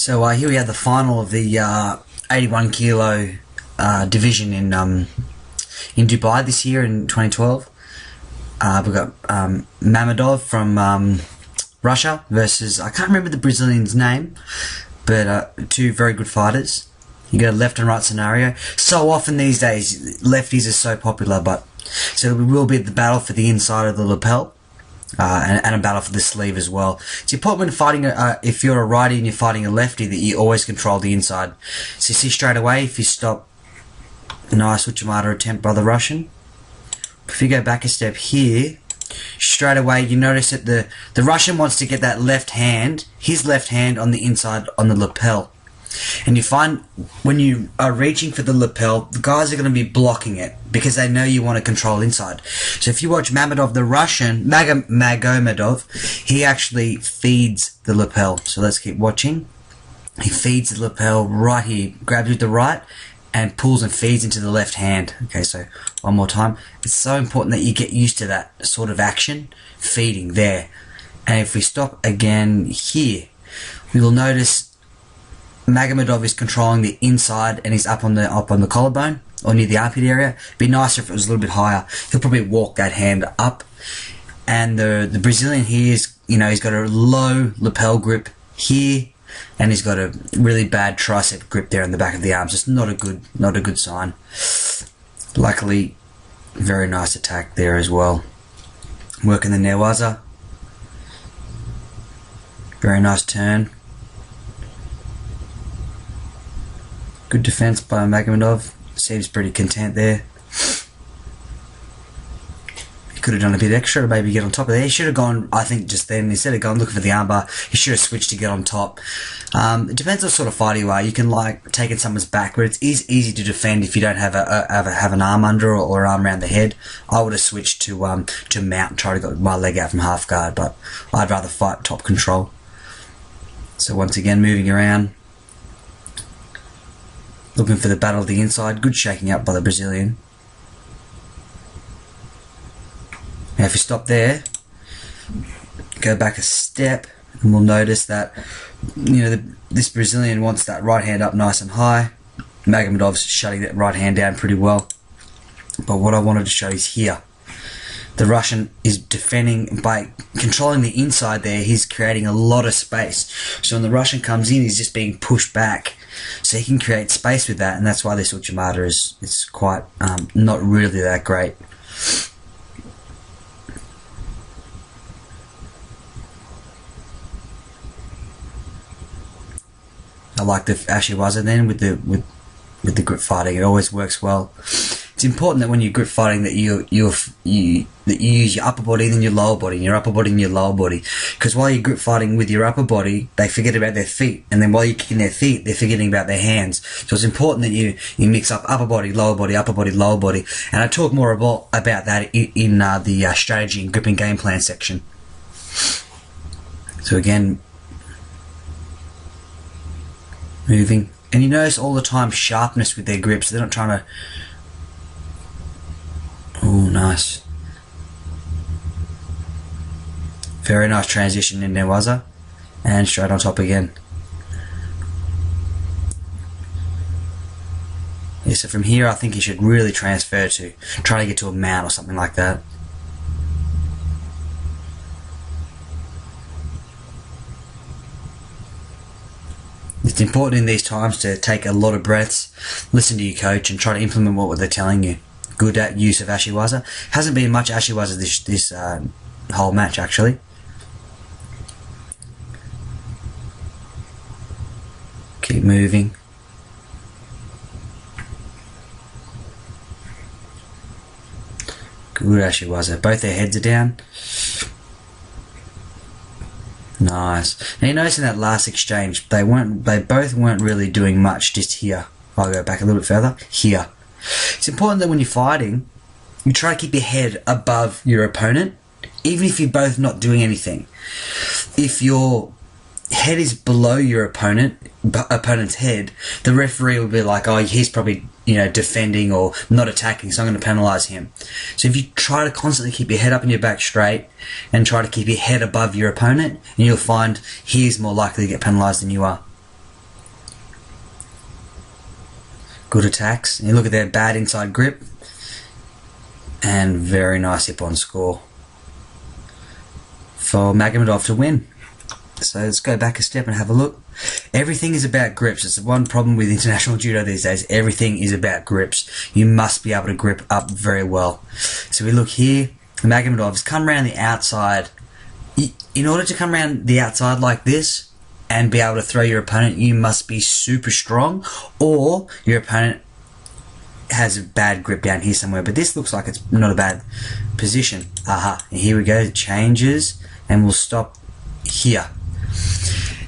So here we have the final of the 81 kilo division in Dubai this year in 2012. We've got Mamedov from Russia versus, I can't remember the Brazilian's name, but two very good fighters. You got a left and right scenario. So often these days, lefties are so popular, but so we will be the battle for the inside of the lapel. And a battle for the sleeve as well. It's important when fighting, if you're a righty and you're fighting a lefty, that you always control the inside. So you see straight away, if you stop, nice Uchimata attempt by the Russian. If you go back a step here, straight away you notice that the Russian wants to get that left hand, his left hand on the inside on the lapel. And you find when you are reaching for the lapel, the guys are going to be blocking it because they know you want to control inside. So if you watch Mamedov, the Russian, Magomedov, he actually feeds the lapel. So let's keep watching. He feeds the lapel right here, grabs with the right and pulls and feeds into the left hand. Okay, so one more time. It's so important that you get used to that sort of action, feeding there. And if we stop again here, we will notice Magomedov is controlling the inside and he's up on the collarbone or near the armpit area. It'd be nicer if it was a little bit higher. He'll probably walk that hand up. And the Brazilian here is, he's got a low lapel grip here, and he's got a really bad tricep grip there in the back of the arms. It's not a good sign. Luckily, very nice attack there as well. Working the Newaza. Very nice turn. Good defense by Magomedov. Seems pretty content there. He could have done a bit extra to maybe get on top of there. He should have gone, I think, just then. Instead of going looking for the armbar, he should have switched to get on top. It depends what sort of fighter you are. You can like taking someone's back, but it's easy to defend if you don't have an arm under or an arm around the head. I would have switched to mount and try to get my leg out from half guard, but I'd rather fight top control. So once again, moving around. Looking for the battle of the inside. Good shaking up by the Brazilian. Now if you stop there, go back a step, and we'll notice that this Brazilian wants that right hand up nice and high. Magomedov's shutting that right hand down pretty well. But what I wanted to show is here. The Russian is defending by controlling the inside there. He's creating a lot of space. So when the Russian comes in, he's just being pushed back. So he can create space with that, and that's why this Uchimata is quite not really that great. I like the Ashiwaza then with the grip fighting. It always works well. It's important that when you're grip fighting that you use your upper body, then your lower body, and your upper body and your lower body. Because while you're grip fighting with your upper body, they forget about their feet, and then while you're kicking their feet, they're forgetting about their hands. So it's important that you mix up upper body, lower body, lower body. And I talk more about that in the strategy and gripping game plan section. So again, moving, and you notice all the time sharpness with their grips. They're not trying to. Oh, nice. Very nice transition in Newaza. And straight on top again. Yeah, so from here I think you should really transfer to try to get to a mount or something like that. It's important in these times to take a lot of breaths, listen to your coach and try to implement what they're telling you. Good at use of Ashiwaza. Hasn't been much Ashiwaza this whole match actually. Keep moving. Good Ashiwaza. Both their heads are down. Nice. Now you notice in that last exchange, they both weren't really doing much just here. I'll go back a little bit further. Here. It's important that when you're fighting, you try to keep your head above your opponent, even if you're both not doing anything. If your head is below your opponent's head, the referee will be like, oh, he's probably defending or not attacking, so I'm going to penalise him. So if you try to constantly keep your head up and your back straight and try to keep your head above your opponent, and you'll find he's more likely to get penalised than you are. Good attacks. And you look at their bad inside grip. And very nice hip on score for Magomedov to win. So let's go back a step and have a look. Everything is about grips. It's the one problem with international judo these days. Everything is about grips. You must be able to grip up very well. So we look here. Magomedov has come around the outside. In order to come around the outside like this and be able to throw your opponent, you must be super strong, or your opponent has a bad grip down here somewhere. But this looks like it's not a bad position. Aha. And here we go. Changes. And we'll stop here.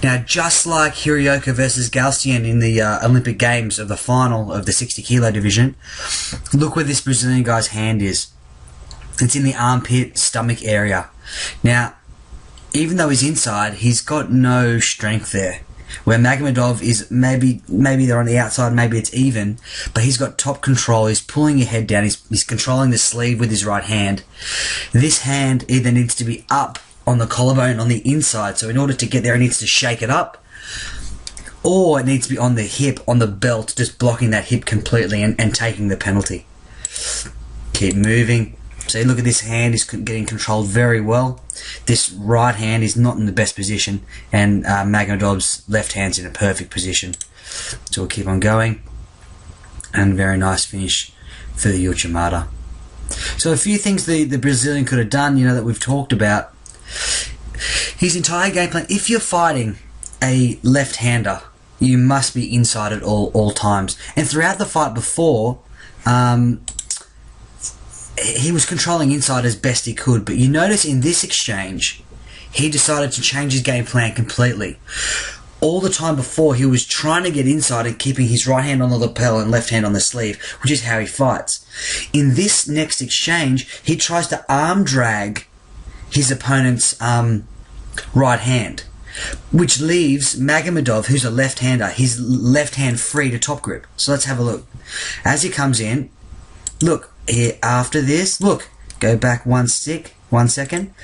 Now, just like Hirioka versus Galstian in the Olympic Games of the final of the 60 kilo division, look where this Brazilian guy's hand is. It's in the armpit, stomach area. Now, even though he's inside, he's got no strength there. Where Magomedov is, maybe they're on the outside, maybe it's even, but he's got top control. He's pulling your head down. He's controlling the sleeve with his right hand. This hand either needs to be up on the collarbone on the inside, so in order to get there it needs to shake it up, or it needs to be on the hip, on the belt, just blocking that hip completely and taking the penalty. Keep moving. So you look at this hand, is getting controlled very well. This right hand is not in the best position, and Magomedov's left hand's in a perfect position. So we'll keep on going, and very nice finish for the Uchimata. So a few things the Brazilian could have done, that we've talked about. His entire game plan, if you're fighting a left-hander, you must be inside at all times. And throughout the fight before, he was controlling inside as best he could. But you notice in this exchange, he decided to change his game plan completely. All the time before, he was trying to get inside and keeping his right hand on the lapel and left hand on the sleeve, which is how he fights. In this next exchange, he tries to arm drag his opponent's right hand, which leaves Magomedov, who's a left-hander, his left hand free to top grip. So let's have a look. As he comes in, look, here after this, look, go back one second.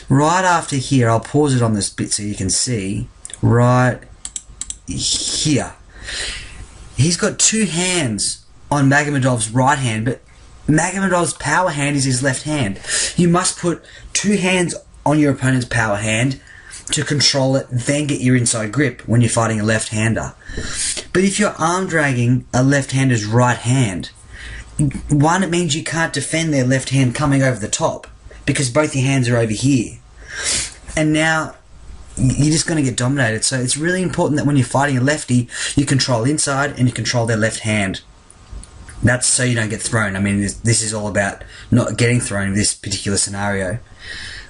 Right after here, I'll pause it on this bit so you can see, right here. He's got two hands on Magomedov's right hand, but Magomedov's power hand is his left hand. You must put two hands on your opponent's power hand to control it, then get your inside grip when you're fighting a left-hander. But if you're arm dragging a left-hander's right hand, one, it means you can't defend their left hand coming over the top because both your hands are over here. And now you're just going to get dominated. So it's really important that when you're fighting a lefty, you control inside and you control their left hand. That's so you don't get thrown. I mean, this is all about not getting thrown in this particular scenario.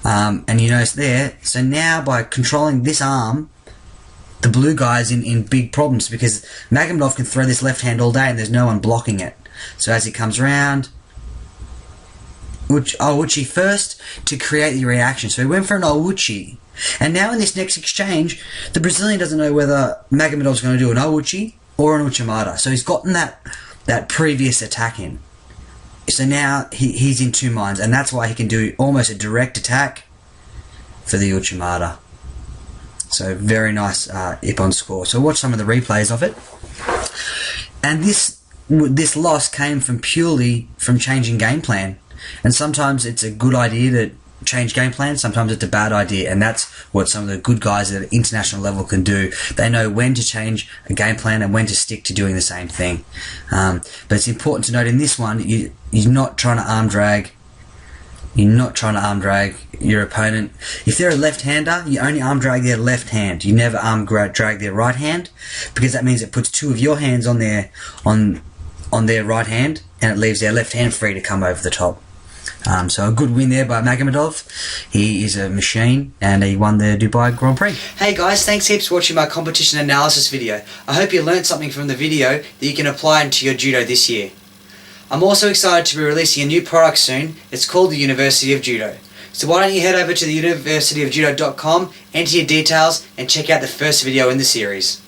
And you notice there, so now by controlling this arm, the blue guy's in big problems because Magomedov can throw this left hand all day and there's no one blocking it. So as he comes around, Ouchi first to create the reaction. So he went for an Ouchi. And now in this next exchange, the Brazilian doesn't know whether Magomedov's going to do an Ouchi or an Uchimata. So he's gotten that previous attack in. So now he's in two minds, and that's why he can do almost a direct attack for the Uchimata. So very nice Ippon score. So watch some of the replays of it. And this loss came purely from changing game plan. And sometimes it's a good idea to change game plan, sometimes it's a bad idea, and that's what some of the good guys at an international level can do. They know when to change a game plan and when to stick to doing the same thing. But it's important to note in this one, you're not trying to arm drag. You're not trying to arm drag your opponent. If they're a left-hander, you only arm drag their left hand. You never arm drag their right hand, because that means it puts two of your hands on their right hand, and it leaves their left hand free to come over the top. So a good win there by Magomedov. He is a machine, and he won the Dubai Grand Prix. Hey guys, thanks heaps for watching my competition analysis video. I hope you learned something from the video that you can apply into your judo this year. I'm also excited to be releasing a new product soon. It's called the University of Judo. So why don't you head over to the universityofjudo.com, enter your details, and check out the first video in the series.